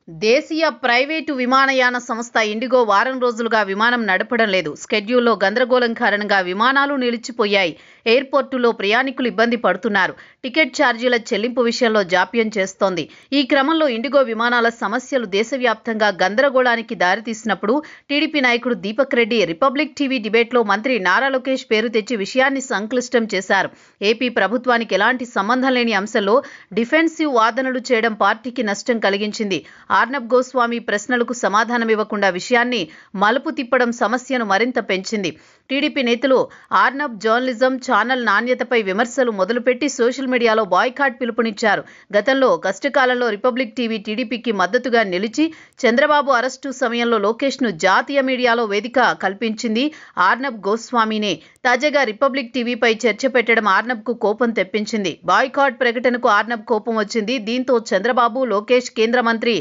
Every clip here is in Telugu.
దేశీయ ప్రైవేటు విమానయాన సంస్థ ఇండిగో వారం రోజులుగా విమానం నడపడం లేదు. స్కెడ్యూల్లో గందరగోళం కారణంగా విమానాలు నిలిచిపోయాయి. ఎయిర్పోర్టులో ప్రయాణికులు ఇబ్బంది పడుతున్నారు. టికెట్ ఛార్జీల చెల్లింపు విషయంలో జాప్యం చేస్తోంది. ఈ క్రమంలో ఇండిగో విమానాల సమస్యలు దేశవ్యాప్తంగా గందరగోళానికి దారితీసినప్పుడు టీడీపీ నాయకుడు దీపక్ రెడ్డి రిపబ్లిక్ టీవీ డిబేట్లో మంత్రి నారా లోకేష్ పేరు తెచ్చి విషయాన్ని సంక్లిష్టం చేశారు. ఏపీ ప్రభుత్వానికి ఎలాంటి సంబంధం లేని అంశంలో డిఫెన్సివ్ వాదనలు చేయడం పార్టీకి నష్టం కలిగించింది. ఆర్నబ్ గోస్వామి ప్రశ్నలకు సమాధానమివ్వకుండా విషయాన్ని మలుపు తిప్పడం సమస్యను మరింత పెంచింది. టీడీపీ నేతలు ఆర్నబ్ జర్నలిజం ఛానల్ నాణ్యతపై విమర్శలు మొదలుపెట్టి సోషల్ మీడియాలో బాయ్కాట్ పిలుపునిచ్చారు. గతంలో కష్టకాలంలో రిపబ్లిక్ టీవీ టీడీపీకి మద్దతుగా నిలిచి చంద్రబాబు అరెస్టు సమయంలో లోకేష్ను జాతీయ మీడియాలో వేదిక కల్పించింది ఆర్నబ్ గోస్వామినే. తాజాగా రిపబ్లిక్ టీవీపై చర్చ పెట్టడం ఆర్నబ్కు కోపం తెప్పించింది. బాయ్కాట్ ప్రకటనకు ఆర్నబ్ కోపం వచ్చింది. దీంతో చంద్రబాబు, లోకేష్ కేంద్ర మంత్రి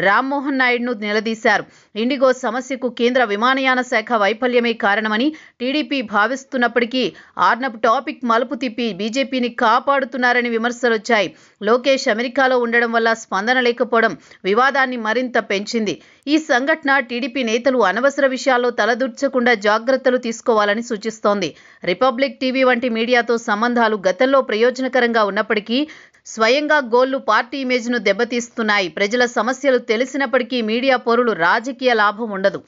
రామ్మోహన్ నాయుడును నిలదీశారు. ఇండిగో సమస్యకు కేంద్ర విమానయాన శాఖ వైఫల్యమే కారణమని టీడీపీ భావిస్తున్నప్పటికీ ఆర్నబ్ టాపిక్ మలుపు తిప్పి బీజేపీని కాపాడుతున్నారని విమర్శలొచ్చాయి. లోకేష్ అమెరికాలో ఉండడం వల్ల స్పందన లేకపోవడం వివాదాన్ని మరింత పెంచింది. ఈ సంఘటన టీడీపీ నేతలు అనవసర విషయాల్లో తలదూర్చకుండా జాగ్రత్తలు తీసుకోవాలని సూచిస్తోంది. రిపబ్లిక్ టీవీ వంటి మీడియాతో సంబంధాలు గతంలో ప్రయోజనకరంగా ఉన్నప్పటికీ స్వయంగా గోళ్లు పార్టీ ఇమేజ్ను దెబ్బతీస్తున్నాయి. ప్రజల సమస్యలు తెలిసినప్పటికీ మీడియా పోరులు రాజకీయ లాభం ఉండదు.